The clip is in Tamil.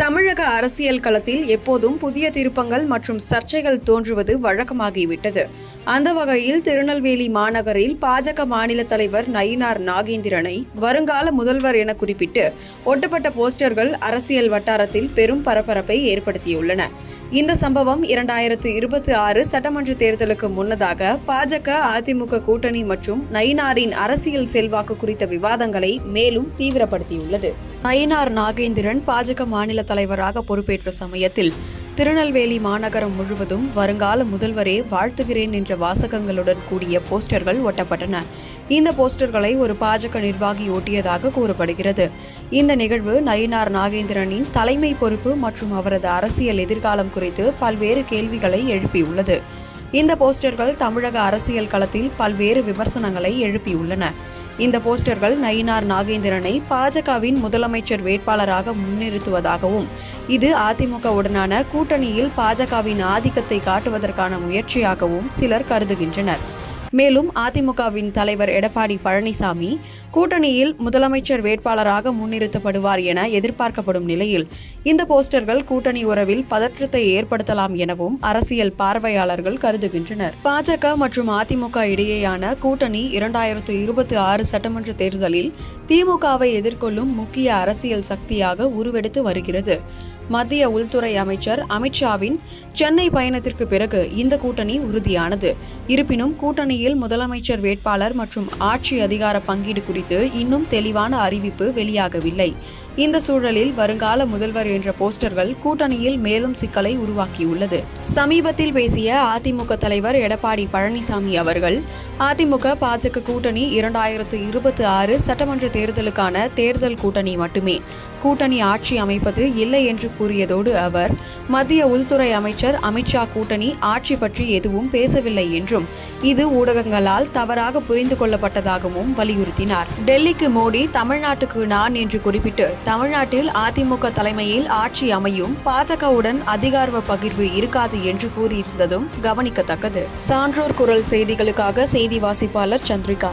தமிழக அரசியல் களத்தில் எப்போதும் புதிய திருப்பங்கள் மற்றும் சர்ச்சைகள் தோன்றுவது வழக்கமாகிவிட்டது. அந்த வகையில் திருநெல்வேலி மாநகரில் பாஜக மாநில தலைவர் நயினார் நாகேந்திரனை வருங்கால முதல்வர் என குறிப்பிட்டு ஒட்டப்பட்ட போஸ்டர்கள் அரசியல் வட்டாரத்தில் பெரும் பரபரப்பை ஏற்படுத்தியுள்ளன. இந்த சம்பவம் 2026 சட்டமன்ற தேர்தலுக்கு முன்னதாக பாஜக அதிமுக கூட்டணி மற்றும் நயினாரின் அரசியல் செல்வாக்கு குறித்த விவாதங்களை மேலும் தீவிரப்படுத்தியுள்ளது. நயினார் நாகேந்திரன் பாஜக மாநில தலைவராக பொறுப்பேற்ற சமயத்தில் திருநெல்வேலி மாநகரம் முழுவதும் வருங்கால முதல்வரே வாழ்த்துகிறேன் என்ற வாசகங்களுடன் கூடிய போஸ்டர்கள் ஒட்டப்பட்டன. இந்த போஸ்டர்களை ஒரு பாஜக நிர்வாகி ஒட்டியதாக கூறப்படுகிறது. இந்த நிகழ்வு நயினார் நாகேந்திரனின் தலைமை பொறுப்பு மற்றும் அவரது அரசியல் எதிர்காலம் குறித்து பல்வேறு கேள்விகளை எழுப்பியுள்ளது. இந்த போஸ்டர்கள் தமிழக அரசியல் களத்தில் பல்வேறு விமர்சனங்களை எழுப்பியுள்ளன. இந்த போஸ்டர்கள் நயினார் நாகேந்திரனை பாஜகவின் முதலமைச்சர் வேட்பாளராக முன்னிறுத்துவதாகவும், இது அதிமுகவுடனான கூட்டணியில் பாஜகவின் ஆதிக்கத்தை காட்டுவதற்கான முயற்சியாகவும் சிலர் கருதுகின்றனர். மேலும் அதிமுகவின் தலைவர் எடப்பாடி பழனிசாமி கூட்டணியில் முதலமைச்சர் வேட்பாளராக முன்னிறுத்தப்படுவார் என எதிர்பார்க்கப்படும் நிலையில் இந்த போஸ்டர்கள் கூட்டணி உறவில் பதற்றத்தை ஏற்படுத்தலாம் எனவும் அரசியல் பார்வையாளர்கள் கருதுகின்றனர். பாஜக மற்றும் அதிமுக இடையேயான கூட்டணி 2026 சட்டமன்ற தேர்தலில் திமுகவை எதிர்கொள்ளும் முக்கிய அரசியல் சக்தியாக உருவெடுத்து வருகிறது. மத்திய உள்துறை அமைச்சர் அமித்ஷாவின் சென்னை பயணத்திற்கு பிறகு இந்த கூட்டணி உறுதியானது. இருப்பினும் கூட்டணியில் முதலமைச்சர் வேட்பாளர் மற்றும் ஆட்சி அதிகார பங்கீடு குறித்து இன்னும் தெளிவான அறிவிப்பு வெளியாகவில்லை. இந்த சூழலில் வருங்கால முதல்வர் என்ற போஸ்டர்கள் கூட்டணியில் மேலும் சிக்கலை உருவாக்கியுள்ளது. சமீபத்தில் பேசிய அதிமுக தலைவர் எடப்பாடி பழனிசாமி அவர்கள், அதிமுக பாஜக கூட்டணி 2026 சட்டமன்ற தேர்தலுக்கான தேர்தல் கூட்டணி மட்டுமே, கூட்டணி ஆட்சி அமைப்பது இல்லை என்று கூறியதோடு அவர் மத்திய உள்துறை அமைச்சர் அமித்ஷா கூட்டணி ஆட்சி பற்றி எதுவும் பேசவில்லை என்றும், இது ஊடகங்களால் தவறாக புரிந்து கொள்ளப்பட்டதாகவும் வலியுறுத்தினார். டெல்லிக்கு மோடி, தமிழ்நாட்டுக்கு நான் என்று குறிப்பிட்டு தமிழ்நாட்டில் அதிமுக தலைமையில் ஆட்சி அமையும், பாஜகவுடன் அதிகார பகிர்வு இருக்காது என்று கூறியிருந்ததும் கவனிக்கத்தக்கது. சான்றோர் குரல் செய்திகளுக்காக செய்தி வாசிப்பாளர் சந்திரிகா.